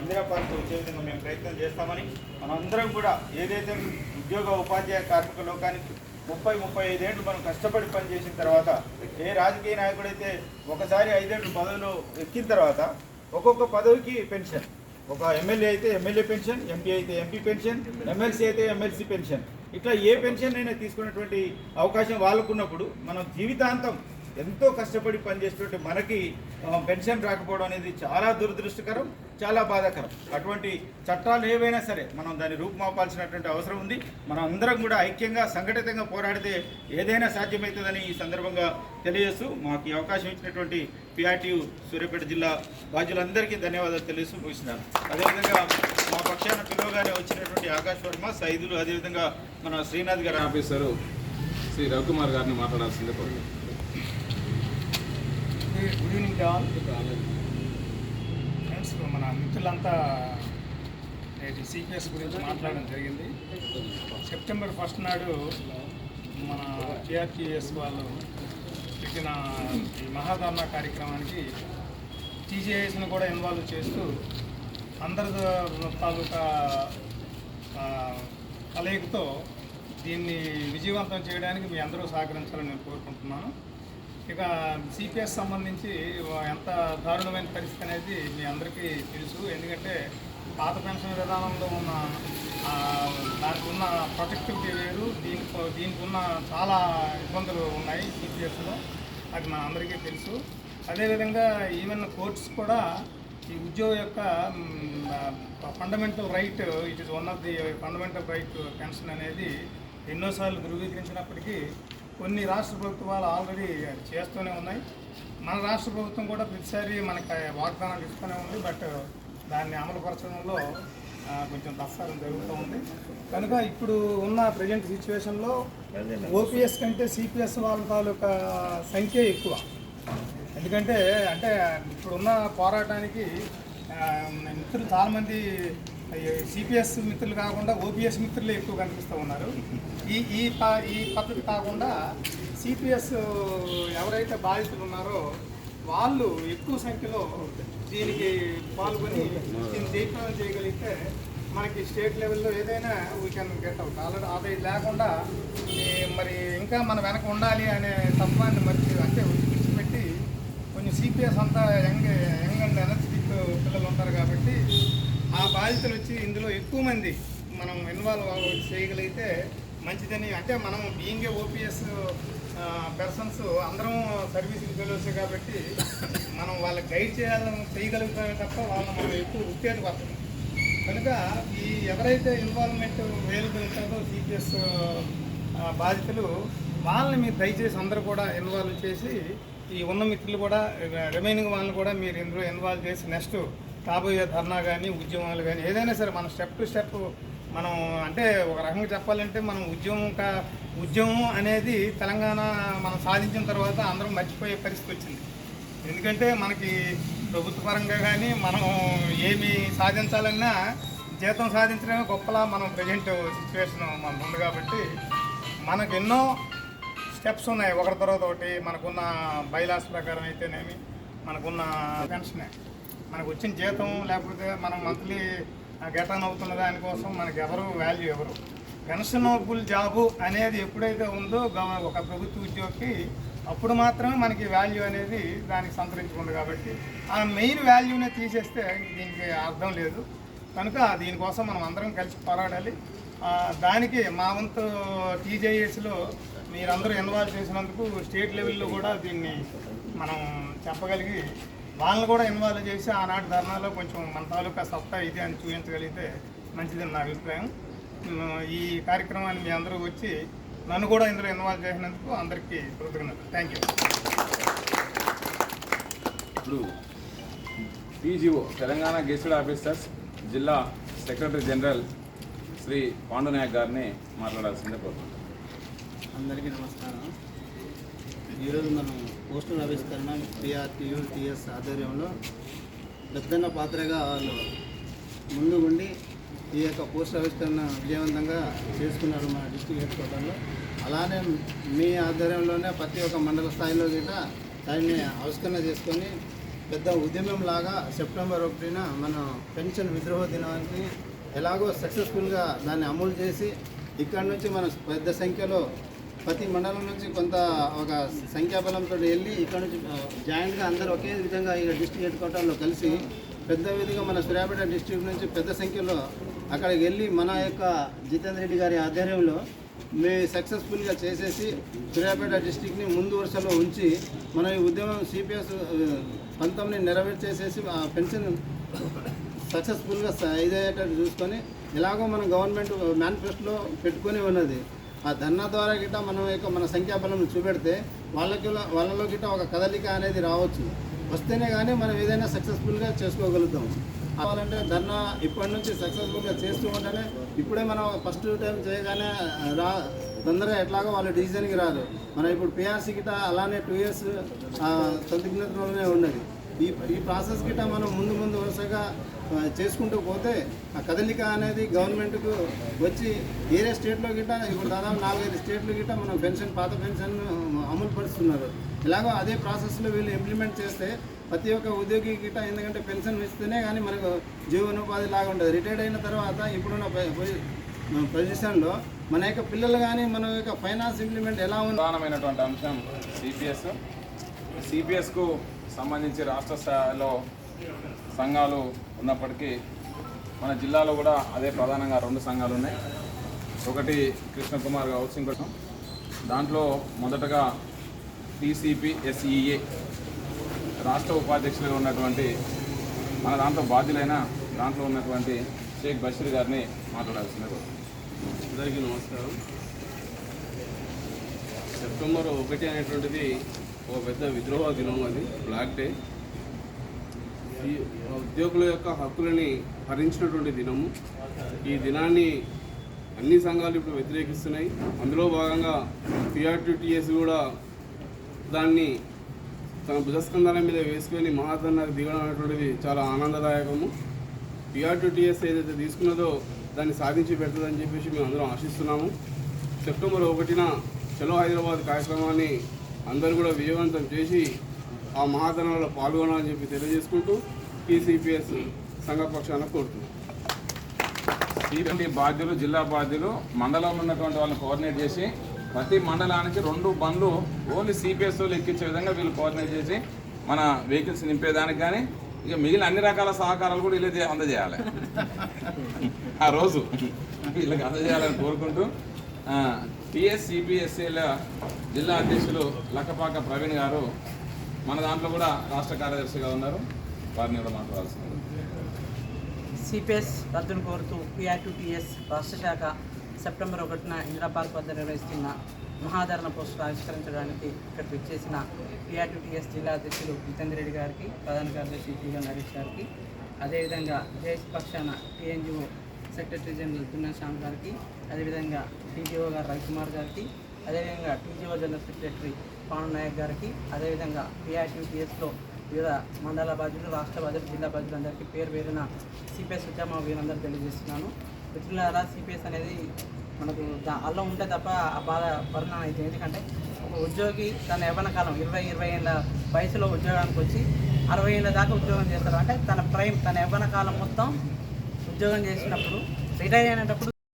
Indira park వచ్చే విధంగా మేము ప్రయత్నం చేస్తామని మనందరం కూడా ఏదైతే ఉద్యోగ ఉపాధ్యాయ కార్మిక లోకానికి 30-35 ఏళ్ళు మనం కష్టపడి పనిచేసిన తర్వాత ఏ రాజకీయ నాయకుడైతే ఒకసారి 5 ఏళ్ళు పదవిలో ఎక్కిన తర్వాత ఒక్కొక్క పదవికి పెన్షన్, ఒక ఎమ్మెల్యే అయితే ఎమ్మెల్యే పెన్షన్, ఎంపీ అయితే ఎంపీ పెన్షన్, ఎమ్మెల్సీ అయితే ఎమ్మెల్సీ పెన్షన్, ఇట్లా ఏ పెన్షన్ అయినా తీసుకునేటువంటి అవకాశం వాళ్ళకున్నప్పుడు మనం జీవితాంతం ఎంతో కష్టపడి పనిచేసేటువంటి మనకి పెన్షన్ రాకపోవడం అనేది చాలా దురదృష్టకరం, చాలా బాధాకరం. అటువంటి చట్టాలు ఏవైనా సరే మనం దాన్ని రూపుమాపాల్సినటువంటి అవసరం ఉంది. మనం అందరం కూడా ఐక్యంగా సంఘటితంగా పోరాడితే ఏదైనా సాధ్యమవుతుందని ఈ సందర్భంగా తెలియజేస్తూ మాకు ఈ అవకాశం ఇచ్చినటువంటి పిఆర్టీయు సూర్యాపేట జిల్లా బాధ్యులందరికీ ధన్యవాదాలు తెలియజేస్తూ ముగిస్తున్నాను. అదేవిధంగా మా పక్షాన పిలువగానే వచ్చినటువంటి ఆకాశ్ వర్మ, సైదులు, అదేవిధంగా మన శ్రీనాథ్ గారు ఆఫీసరు శ్రీ రవికుమార్ గారిని మాట్లాడాల్సిందే కోరుతున్నాను. Good evening all friends. మన మిత్రులంతా నేటి సిపిఎస్ గురించి మాట్లాడడం జరిగింది. సెప్టెంబర్ 1 నాడు మన టీఆర్టీఎస్ వాళ్ళు పెట్టిన ఈ మహాధర్నా కార్యక్రమానికి టీజేఎస్ను కూడా ఇన్వాల్వ్ చేస్తూ అందరి తాలూకా కలయికతో దీన్ని విజయవంతం చేయడానికి మీ అందరూ సహకరించాలని నేను కోరుకుంటున్నాను. ఇక సిపిఎస్ సంబంధించి ఎంత దారుణమైన పరిస్థితి అనేది మీ అందరికీ తెలుసు. ఎందుకంటే పాత పెన్షన్ విధానంలో ఉన్న దానికి ఉన్న ప్రొటెక్టివిటీ వేరు, దీనికి ఉన్న చాలా ఇబ్బందులు ఉన్నాయి సిపిఎస్లో, అది మన అందరికీ తెలుసు. అదేవిధంగా ఈవెన్ కోర్ట్స్ కూడా ఈ ఉద్యోగం యొక్క fundamental right, it is one of the fundamental right pension అనేది ఎన్నోసార్లు ధృవీకరించినప్పటికీ కొన్ని రాష్ట్ర ప్రభుత్వాలు ఆల్రెడీ చేస్తూనే ఉన్నాయి. మన రాష్ట్ర ప్రభుత్వం కూడా ప్రతిసారి మనకి వాగ్దానాలు ఇస్తూనే ఉంది. బట్ దాన్ని అమలుపరచడంలో కొంచెం తత్సారం జరుగుతూ ఉంది. కనుక ఇప్పుడు ఉన్న ప్రజెంట్ సిచ్యువేషన్లో ఓపీఎస్ కంటే సిపిఎస్ వాళ్ళ తాలూకా సంఖ్య ఎక్కువ. ఎందుకంటే ఇప్పుడున్న పోరాటానికి మిత్రులు చాలామంది సిపిఎస్ మిత్రులు కాకుండా ఓపీఎస్ మిత్రులే ఎక్కువ కనిపిస్తూ ఉన్నారు. ఈ పద్ధతి కాకుండా సిపిఎస్ ఎవరైతే బాధితులు ఉన్నారో వాళ్ళు ఎక్కువ సంఖ్యలో దీనికి పాల్గొని దీన్ని జయప్రదం చేయగలిగితే మనకి స్టేట్ లెవెల్లో ఏదైనా we can get out. Already అది లేకుండా మరి ఇంకా మన వెనక ఉండాలి అనే తత్వాన్ని విడిచిపెట్టి కొంచెం సిపిఎస్ అంతా యంగ్ అండ్ ఎనర్జెటిక్ పిల్లలు ఉంటారు కాబట్టి ఆ బాధితులు వచ్చి ఇందులో ఎక్కువ మంది మనం ఇన్వాల్వ్ చేయగలిగితే మంచిదని. మనం బీయింగ్ ఏ ఓపీఎస్ పర్సన్స్ అందరం సర్వీసింగ్ ఫెలోస్ కాబట్టి మనం వాళ్ళకి గైడ్ చేయగలుగుతామే తప్ప వాళ్ళని మనం ఎక్కువ ఉత్తేజపడతాం. కనుక ఈ ఎవరైతే ఇన్వాల్వ్మెంట్ అవైలబుల్ ఉంటుందో సిపిఎస్ బాధితులు వాళ్ళని మీరు దయచేసి అందరూ కూడా ఇన్వాల్వ్ చేసి ఈ ఉన్న మిత్రులు కూడా రిమైనింగ్ వాళ్ళని కూడా మీరు ఇందులో ఇన్వాల్వ్ చేసి నెక్స్ట్ కాబోయే ధర్నా కానీ ఉద్యమాలు కానీ ఏదైనా సరే మనం స్టెప్ టు స్టెప్ మనం ఒక రకంగా చెప్పాలంటే మనం ఉద్యమం అనేది తెలంగాణ మనం సాధించిన తర్వాత అందరం మర్చిపోయే పరిస్థితి వచ్చింది. ఎందుకంటే మనకి ప్రభుత్వ పరంగా కానీ మనం ఏమి సాధించాలన్నా జీతం సాధించడమే గొప్పలా మనం ప్రజెంట్ సిచ్యువేషన్ మనకు ఉంది. కాబట్టి మనకు ఎన్నో స్టెప్స్ ఉన్నాయి ఒకరి తర్వాత ఒకటి. మనకున్న బైలాస్ ప్రకారం అయితేనేమి మనకున్న పెన్షనే, మనకు వచ్చిన జీతం లేకపోతే మనం మంత్లీ గెటన్ అవుతున్న దానికోసం మనకి వాల్యూ ఎవరు. పెన్షనబుల్ జాబు అనేది ఎప్పుడైతే ఉందో ఒక ప్రభుత్వ ఉద్యోగికి అప్పుడు మాత్రమే మనకి వాల్యూ అనేది దానికి సంతరించుకుంది. కాబట్టి ఆ మెయిన్ వాల్యూనే తీసేస్తే దీనికి అర్థం లేదు. కనుక దీనికోసం మనం అందరం కలిసి పోరాడాలి. దానికి మా వంతు టీజేఎస్లో మీరందరూ ఇన్వాల్వ్ చేసినందుకు స్టేట్ లెవెల్లో కూడా దీన్ని మనం చెప్పగలిగి వాళ్ళని కూడా ఇన్వాల్వ్ చేసి ఆనాటి ధర్నాలో కొంచెం మన తాలూకా సత్తా ఇది అని చూపించగలిగితే మంచిదని నా అభిప్రాయం. ఈ కార్యక్రమాన్ని మీ అందరూ వచ్చి నన్ను కూడా ఇందులో ఇన్వాల్వ్ చేసినందుకు అందరికీ కృతజ్ఞతలు. Thank you. ఇప్పుడు టీజీఓ తెలంగాణ గెజిటెడ్ ఆఫీసర్స్ జిల్లా సెక్రటరీ జనరల్ శ్రీ పాండునాయక్ గారిని మాట్లాడాల్సిందే కోరుతున్నాను. అందరికీ నమస్కారం. ఈరోజు మనం పోస్టుల ఆవిష్కరణ పిఆర్టీయు టీఎస్ ఆధ్వర్యంలో పెద్దన్న పాత్రగా వాళ్ళు ముందుగుండి ఈ యొక్క పోస్టుల ఆవిష్కరణ విజయవంతంగా చేసుకున్నారు మన డిస్ట్రిక్ట్ హెడ్ క్వార్టర్లో. అలానే మీ ఆధ్వర్యంలోనే ప్రతి ఒక్క మండల స్థాయిలో గిట్ట దాన్ని ఆవిష్కరణ చేసుకొని పెద్ద ఉద్యమం లాగా సెప్టెంబర్ 1న మనం పెన్షన్ విద్రోహ దినాన్ని ఎలాగో సక్సెస్ఫుల్గా దాన్ని అమలు చేసి ఇక్కడ నుంచి మనం పెద్ద సంఖ్యలో ప్రతి మండలం నుంచి కొంత ఒక సంఖ్యాబలంతో వెళ్ళి ఇక్కడ నుంచి జాయింట్గా అందరూ ఒకే విధంగా ఇక డిస్ట్రిక్ట్ హెడ్ క్వార్టర్లో కలిసి పెద్ద విధంగా మన సూర్యాపేట డిస్ట్రిక్ట్ నుంచి పెద్ద సంఖ్యలో అక్కడికి వెళ్ళి మన యొక్క జితేందర్ రెడ్డి గారి ఆధ్వర్యంలో మేము సక్సెస్ఫుల్గా చేసేసి సూర్యాపేట డిస్ట్రిక్ట్ని ముందు వరుసలో ఉంచి మన ఈ ఉద్యమం సిపిఎస్ 19ని నెరవేర్చేసేసి ఆ పెన్షన్ సక్సెస్ఫుల్గా ఇదయ్యేటట్టు చూసుకొని ఎలాగో మన గవర్నమెంట్ మేనిఫెస్టోలో పెట్టుకొని ఉన్నది. ఆ ధర్నా ద్వారా గిట్ట మనం యొక్క మన సంఖ్యాబలం చూపెడితే వాళ్ళలో గిట్ట ఒక కదలిక అనేది రావచ్చు. వస్తేనే కానీ మనం ఏదైనా సక్సెస్ఫుల్గా చేసుకోగలుగుతాం. కావాలంటే ధర్నా ఇప్పటి నుంచి సక్సెస్ఫుల్గా చేస్తూ ఉంటేనే ఇప్పుడే మనం ఫస్ట్ టైం చేయగానే తొందరగా ఎట్లాగో వాళ్ళు డిసిజన్కి రాదు. మనం ఇప్పుడు పిఆర్సీ గిట్ట అలానే 2 years సందిగ్ధతలోనే ఉన్నది. ఈ ప్రాసెస్ గిట్ట మనం ముందు వరుసగా చేసుకుంటూ పోతే ఆ కదలిక అనేది గవర్నమెంట్కు వచ్చి వేరే స్టేట్లో గిట్ట ఇప్పుడు దాదాపు 4-5 స్టేట్లు గిట్ట మనం పాత పెన్షన్ అమలు పరుస్తున్నారు. ఇలాగో అదే ప్రాసెస్లో వీళ్ళు ఇంప్లిమెంట్ చేస్తే ప్రతి ఒక్క ఉద్యోగి గిట్ట ఎందుకంటే పెన్షన్ ఇస్తేనే కానీ మనకు జీవనోపాధి లాగా ఉంటుంది. రిటైర్డ్ అయిన తర్వాత ఇప్పుడున్న పొజిషన్లో మన యొక్క పిల్లలు కానీ మన యొక్క ఫైనాన్స్ ఇంప్లిమెంట్ ఎలా ఉంది. ప్రధానమైనటువంటి అంశం సిపిఎస్కు సంబంధించి రాష్ట్ర స్థాయిలో సంఘాలు ఉన్నప్పటికీ మన జిల్లాలో కూడా అదే ప్రధానంగా 2 సంఘాలు ఉన్నాయి. ఒకటి కృష్ణకుమార్ హౌసింగ్ కోసం, దాంట్లో మొదటగా TCPSEA రాష్ట్ర ఉపాధ్యక్షులుగా ఉన్నటువంటి మన దాంట్లో బాధ్యులైన దాంట్లో ఉన్నటువంటి షేక్ బషీర్ గారిని మాట్లాడాల్సింది. అందరికీ నమస్కారం. సెప్టెంబర్ 1 అనేటువంటిది ఒక పెద్ద విద్రోహ దినం, అది బ్లాక్ డే. ఈ ఉద్యోగుల యొక్క హక్కులని హరించినటువంటి దినము. ఈ దినాన్ని అన్ని సంఘాలు ఇప్పుడు వ్యతిరేకిస్తున్నాయి. అందులో భాగంగా PRTTS కూడా దాన్ని తన భుజస్కంధాల మీద వేసుకొని మహాధర్నాకు దిగడం అనేటువంటిది చాలా ఆనందదాయకము. PRTTS ఏదైతే తీసుకున్నదో దాన్ని సాధించి పెడుతుందని చెప్పేసి మేము అందరం ఆశిస్తున్నాము. సెప్టెంబర్ 1న చలో హైదరాబాద్ కార్యక్రమాన్ని అందరూ కూడా విజయవంతం చేసి ఆ మహాధర్నాలో పాల్గొనాలని చెప్పి తెలియజేసుకుంటూ TCPS సంఘ పక్షాన కోరుతున్నాం. బాధ్యులు, జిల్లా బాధ్యులు మండలంలో ఉన్నటువంటి వాళ్ళని కోఆర్డినేట్ చేసి ప్రతి మండలానికి 2 బండ్లు ఓన్లీ సిపిఎస్ ఎక్కించే విధంగా వీళ్ళు కోఆర్డినేట్ చేసి మన వెహికల్స్ నింపేదానికి కానీ ఇక మిగిలిన అన్ని రకాల సహకారాలు కూడా వీళ్ళే అందజేయాలి. ఆ రోజు వీళ్ళకి అందజేయాలని కోరుకుంటూ TSCPSCల జిల్లా అధ్యక్షులు లక్కపాక ప్రవీణ్ గారు మన దాంట్లో కూడా రాష్ట్ర కార్యదర్శిగా ఉన్నారు. వారిని కూడా మాట్లాడాల్సింది. సిపిఎస్ రద్దును కోరుతూ PRTTS రాష్ట్ర శాఖ సెప్టెంబర్ 1న ఇందిరా పార్క్ వద్ద నిర్వహిస్తున్న మహాధరణ పోస్టులు ఆవిష్కరించడానికి ఇక్కడికి వచ్చేసిన PRTTS జిల్లా అధ్యక్షులు జితేందర్ రెడ్డి గారికి, ప్రధాన కార్యదర్శి టీగా నరేష్ గారికి, అదేవిధంగా జేఎస్ పక్షాన TNGO సెక్రటరీ జనరల్ తున్నా శ్యామ్ గారికి, అదేవిధంగా TGO గారు రవికుమార్ గారికి, అదేవిధంగా TGO జనరల్ సెక్రటరీ పాను నాయక్ గారికి, అదేవిధంగా PRTTSలో వివిధ మండల బాధ్యులు, రాష్ట్ర బాధ్యులు, జిల్లా బాధ్యులందరికీ పేరు పేరున సిపిఎస్ ఉద్యమ వీరందరూ తెలియజేస్తున్నాను. మిత్రులారా, సిపిఎస్ అనేది మనకు అల్లం ఉంటే తప్ప ఆ బాధ పరిణామం అయితే. ఎందుకంటే ఒక ఉద్యోగి తన యవ్వన కాలం 20 ఏళ్ళ వయసులో ఉద్యోగానికి వచ్చి 60 ఏళ్ళ దాకా ఉద్యోగం చేస్తారు. అంటే తన యవ్వన కాలం మొత్తం ఉద్యోగం చేసినప్పుడు రిటైర్ అయినప్పుడు